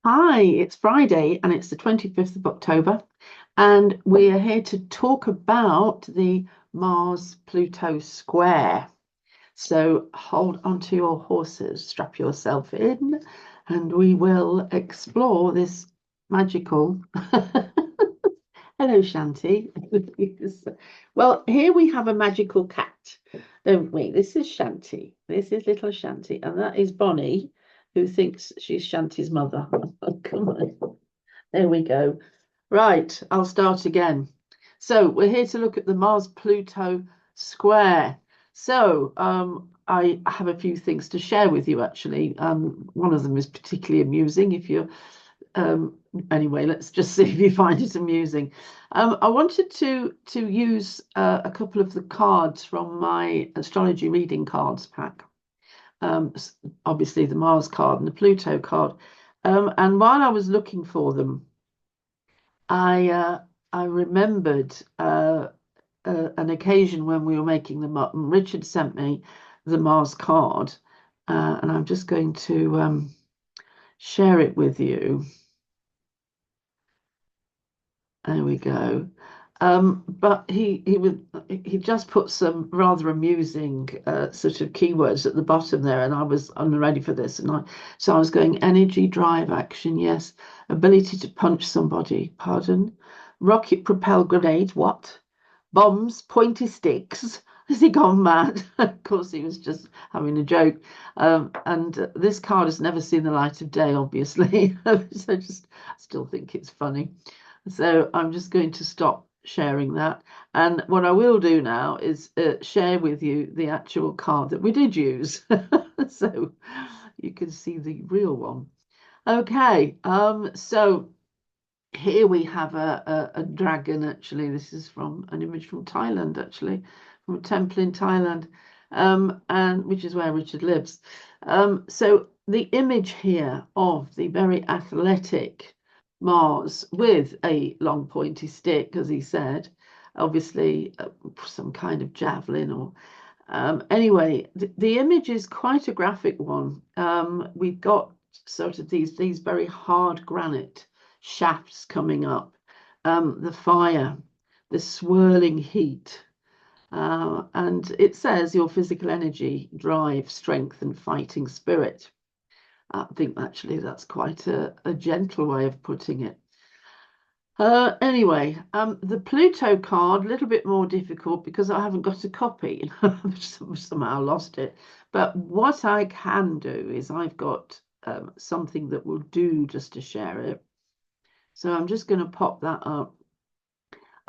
Hi, it's Friday and it's the 25th of October, and we are here to talk about the Mars Pluto square. So hold onto your horses, strap yourself in, and we will explore this magical. Hello, Shanti. Well, here we have a magical cat, don't we? This is Shanti. This is little Shanti, and that is Bonnie, who thinks she's Shanti's mother. Come on. There we go. Right, I'll start again. So we're here to look at the Mars-Pluto square. So I have a few things to share with you, actually. One of them is particularly amusing. If you're anyway, let's just see if you find it amusing. I wanted to use a couple of the cards from my Astrology Reading Cards pack. Obviously the Mars card and the Pluto card. And while I was looking for them, I remembered an occasion when we were making them up, and Richard sent me the Mars card, and I'm just going to share it with you. There we go. But he just put some rather amusing sort of keywords at the bottom there, and I was unready for this, and so I was going energy, drive, action, yes, ability to punch somebody, pardon, rocket propelled grenades, what, bombs, pointy sticks. Has he gone mad? Of course, he was just having a joke. And this card has never seen the light of day, obviously. So I still think it's funny. So I'm just going to stop sharing that. And what I will do now is share with you the actual card that we did use. So you can see the real one. Okay, so here we have a dragon, actually. This is from an image from Thailand, actually, from a temple in Thailand, and which is where Richard lives. So the image here of the very athletic Mars with a long pointy stick, as he said, obviously some kind of javelin or anyway, the image is quite a graphic one. We've got sort of these very hard granite shafts coming up, the fire, the swirling heat. And it says your physical energy, drive, strength, and fighting spirit. I think actually that's quite a gentle way of putting it. Anyway, the Pluto card, a little bit more difficult because I haven't got a copy. Somehow lost it. But what I can do is I've got something that will do just to share it. So I'm just going to pop that up.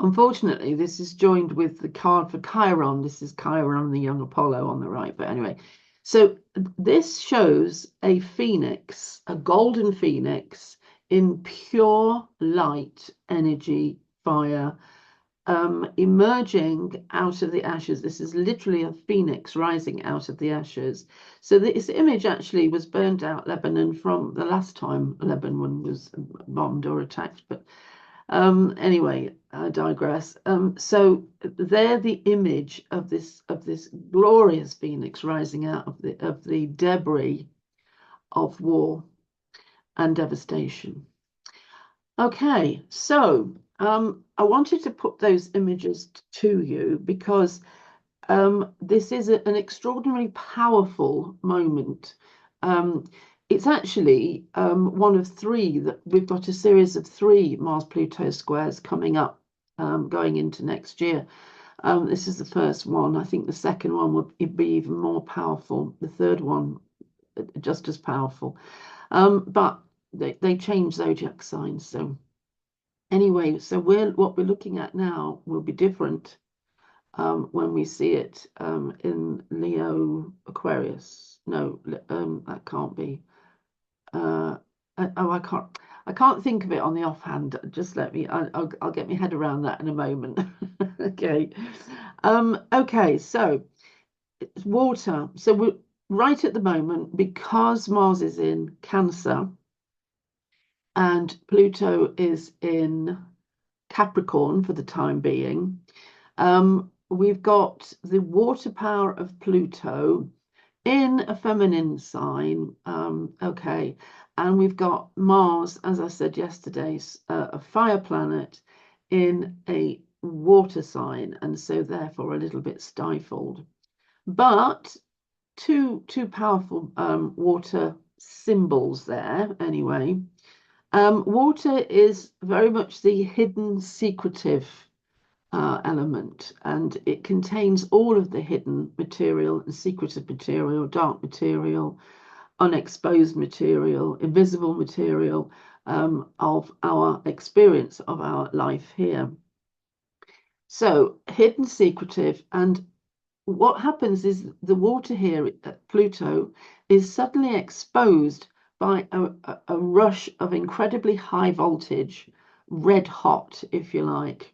Unfortunately, this is joined with the card for Chiron. This is Chiron, the young Apollo on the right. But anyway, so this shows a phoenix, a golden phoenix in pure light, energy, fire, emerging out of the ashes. This is literally a phoenix rising out of the ashes. So this image actually was burned out Lebanon from the last time Lebanon was bombed or attacked. But anyway, I digress. So they're the image of this glorious phoenix rising out of the debris of war and devastation. Okay, so I wanted to put those images to you because this is an extraordinarily powerful moment. It's actually one of three that we've got a series of three Mars-Pluto squares coming up, going into next year. This is the first one. I think the second one would be even more powerful. The third one, just as powerful. But they change zodiac signs. So anyway, so what we're looking at now will be different when we see it in Leo Aquarius. No, that can't be. Oh, I can't think of it on the offhand. Just let me. I'll get my head around that in a moment. Okay. Okay. So it's water. So we're right at the moment, because Mars is in Cancer and Pluto is in Capricorn for the time being. We've got the water power of Pluto in a feminine sign. Okay, and we've got Mars, as I said yesterday, a fire planet in a water sign, and so therefore a little bit stifled. But two powerful water symbols there anyway. Water is very much the hidden, secretive element, and it contains all of the hidden material and secretive material, dark material, unexposed material, invisible material of our experience of our life here. So hidden, secretive, and what happens is the water here at Pluto is suddenly exposed by a rush of incredibly high voltage, red hot, if you like.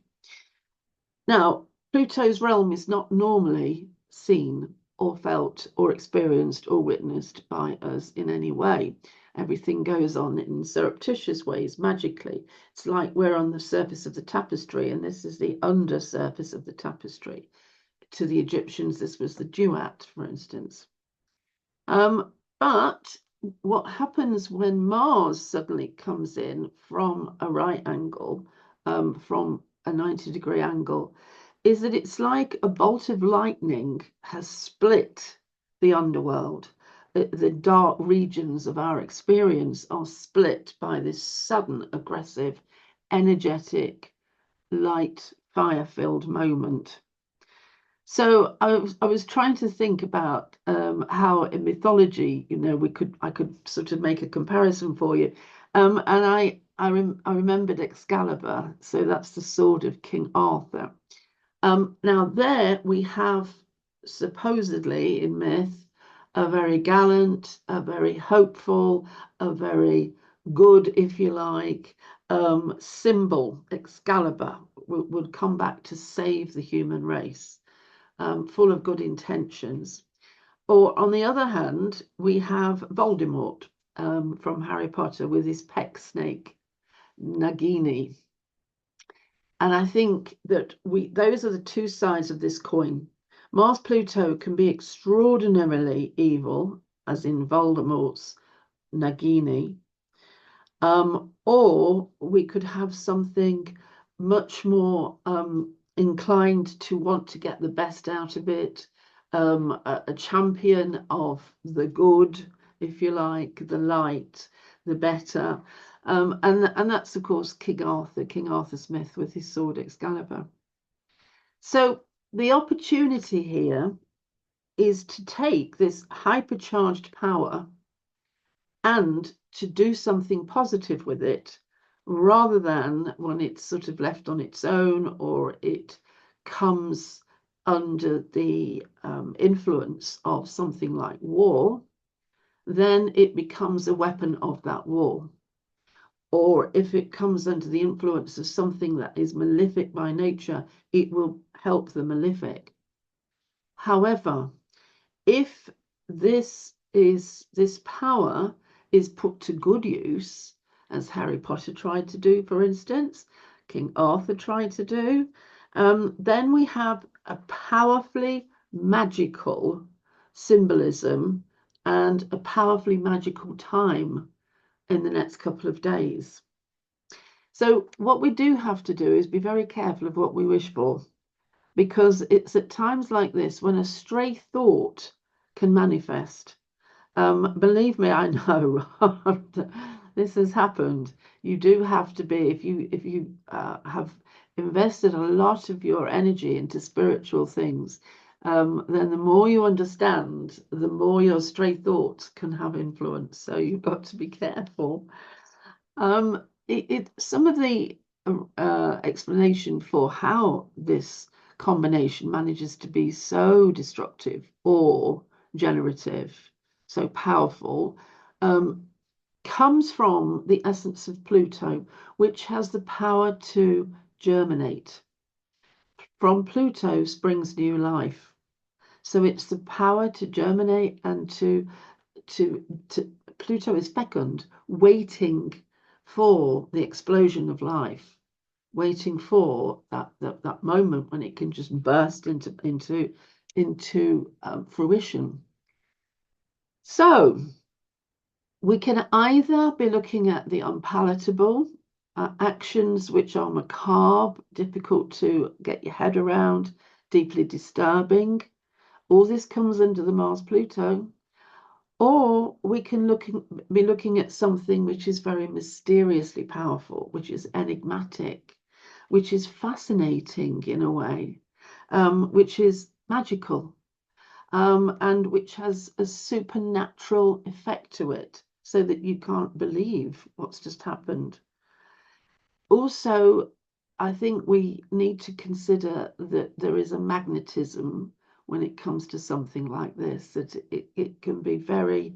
Now, Pluto's realm is not normally seen or felt or experienced or witnessed by us in any way. Everything goes on in surreptitious ways, magically. It's like we're on the surface of the tapestry, and this is the undersurface of the tapestry. To the Egyptians, this was the duat, for instance. But what happens when Mars suddenly comes in from a right angle, from a 90-degree angle, is that it's like a bolt of lightning has split the underworld. The dark regions of our experience are split by this sudden, aggressive, energetic, light, fire-filled moment. So I was trying to think about how in mythology, I could sort of make a comparison for you, and I remembered Excaliber, so that's the sword of King Arthur. Now there we have supposedly in myth a very gallant, a very hopeful, a very good, if you like, symbol. Excaliber would come back to save the human race. Full of good intentions. Or on the other hand, we have Voldemort from Harry Potter with his peck snake, Nagini. And I think that those are the two sides of this coin. Mars Pluto can be extraordinarily evil, as in Voldemort's Nagini, or we could have something much more inclined to want to get the best out of it, a champion of the good, if you like, the light, the better. And that's, of course, King Arthur Smith with his sword Excaliber. So the opportunity here is to take this hypercharged power and to do something positive with it, rather than when it's sort of left on its own or it comes under the influence of something like war, then it becomes a weapon of that war. Or if it comes under the influence of something that is malefic by nature, it will help the malefic. However, if this power is put to good use, as Harry Potter tried to do, for instance, King Arthur tried to do, then we have a powerfully magical symbolism and a powerfully magical time in the next couple of days. So what we do have to do is be very careful of what we wish for, because it's at times like this when a stray thought can manifest. Believe me, I know this has happened. You do have to be, if you have invested a lot of your energy into spiritual things, then the more you understand, the more your stray thoughts can have influence. So you've got to be careful. Some of the explanation for how this combination manages to be so destructive or generative, so powerful, comes from the essence of Pluto, which has the power to germinate. From Pluto springs new life. So it's the power to germinate and to Pluto is fecund, waiting for the explosion of life, waiting for that moment when it can just burst into fruition. So we can either be looking at the unpalatable actions which are macabre, difficult to get your head around, deeply disturbing. All this comes under the Mars Pluto. Or we can be looking at something which is very mysteriously powerful, which is enigmatic, which is fascinating in a way, which is magical, and which has a supernatural effect to it, so that you can't believe what's just happened. Also, I think we need to consider that there is a magnetism when it comes to something like this, that it can be very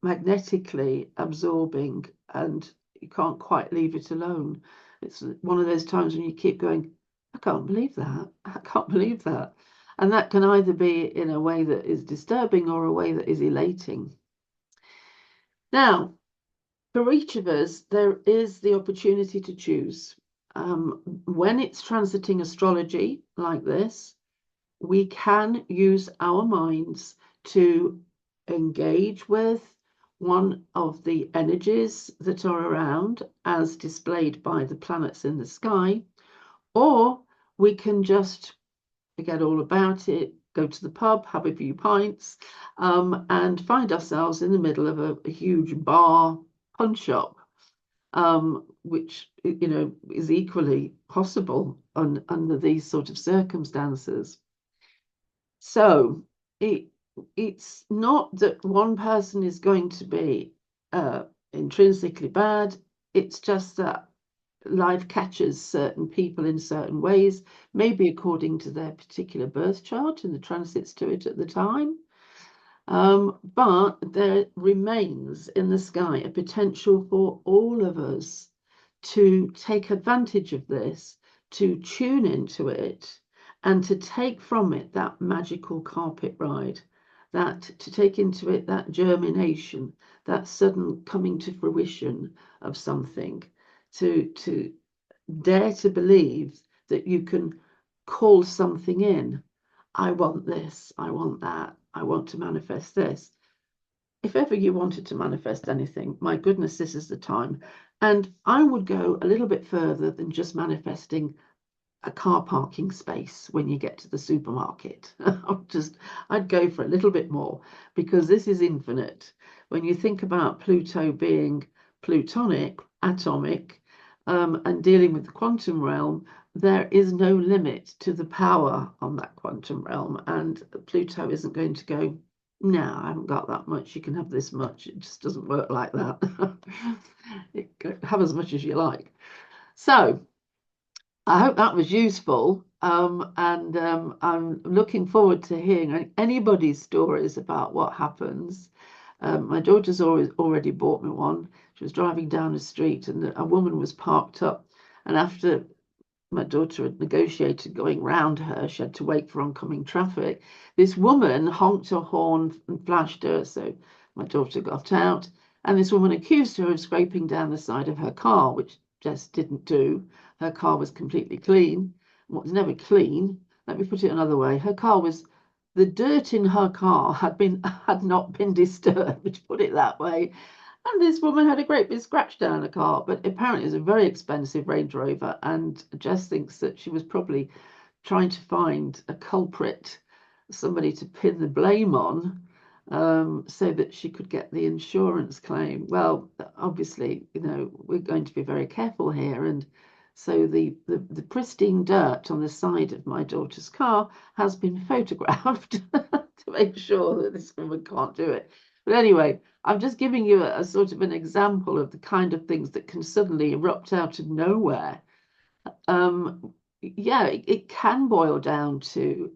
magnetically absorbing and you can't quite leave it alone. It's one of those times when you keep going, I can't believe that. I can't believe that. And that can either be in a way that is disturbing or a way that is elating. Now, for each of us, there is the opportunity to choose. When it's transiting astrology like this, we can use our minds to engage with one of the energies that are around as displayed by the planets in the sky, or we can just forget all about it, go to the pub, have a few pints, and find ourselves in the middle of a huge bar punch shop, which is equally possible under these sort of circumstances. So it's not that one person is going to be intrinsically bad. It's just that life catches certain people in certain ways, maybe according to their particular birth chart and the transits to it at the time. But there remains in the sky a potential for all of us to take advantage of this, to tune into it, and to take from it that magical carpet ride, to take into it that germination, that sudden coming to fruition of something, to dare to believe that you can call something in. I want this, I want that, I want to manifest this. If ever you wanted to manifest anything, my goodness, this is the time. And I would go a little bit further than just manifesting a car parking space when you get to the supermarket. I'd go for a little bit more, because this is infinite. When you think about Pluto being plutonic, atomic, and dealing with the quantum realm, there is no limit to the power on that quantum realm. And Pluto isn't going to go, no, I haven't got that much. You can have this much. It just doesn't work like that. Have as much as you like. So I hope that was useful. And I'm looking forward to hearing anybody's stories about what happens. My daughter's already bought me one. She was driving down the street and a woman was parked up. And after my daughter had negotiated going round her, she had to wait for oncoming traffic. This woman honked her horn and flashed her. So my daughter got out. And this woman accused her of scraping down the side of her car, which Jess didn't do. Her car was completely clean. What was never clean, let me put it another way. The dirt in her car had not been disturbed, to put it that way. And this woman had a great big scratch down her car, but apparently it was a very expensive Range Rover. And Jess thinks that she was probably trying to find a culprit, somebody to pin the blame on, so that she could get the insurance claim. Well, obviously, we're going to be very careful here. And so the pristine dirt on the side of my daughter's car has been photographed to make sure that this woman can't do it. But anyway, I'm just giving you a sort of an example of the kind of things that can suddenly erupt out of nowhere. Yeah, it can boil down to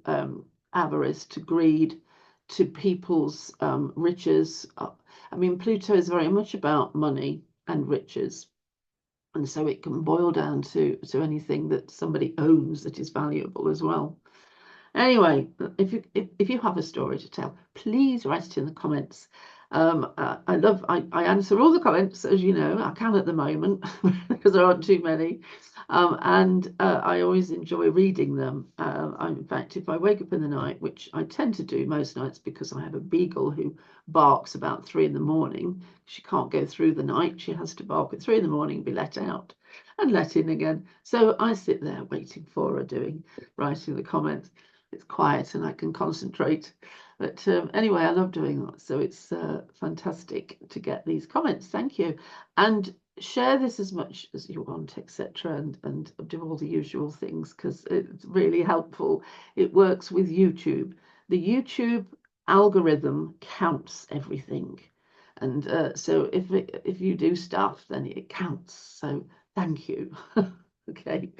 avarice, to greed, to people's riches. I mean, Pluto is very much about money and riches. And so it can boil down to anything that somebody owns that is valuable as well. Anyway, if you have a story to tell, please write it in the comments. I answer all the comments, as you know. I can at the moment because there aren't too many. And I always enjoy reading them. In fact, if I wake up in the night, which I tend to do most nights because I have a beagle who barks about 3 in the morning, she can't go through the night. She has to bark at 3 in the morning, be let out and let in again. So I sit there waiting for her, writing the comments. It's quiet and I can concentrate. But anyway, I love doing that. So it's fantastic to get these comments. Thank you. And share this as much as you want, etc. And do all the usual things because it's really helpful. It works with YouTube. The YouTube algorithm counts everything. And so if you do stuff, then it counts. So thank you. Okay.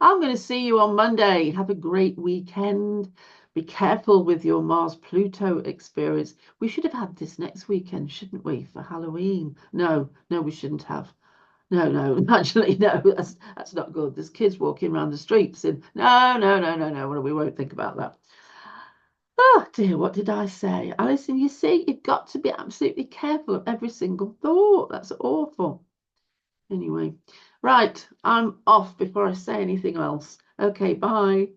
I'm going to see you on Monday. Have a great weekend. Be careful with your Mars Pluto experience. We should have had this next weekend, shouldn't we, for Halloween? No, we shouldn't have. No, actually, no, that's not good. There's kids walking around the streets and no. Well, we won't think about that. Oh dear, what did I say? Alison, you see, you've got to be absolutely careful of every single thought. That's awful. Anyway, right, I'm off before I say anything else. Okay, bye.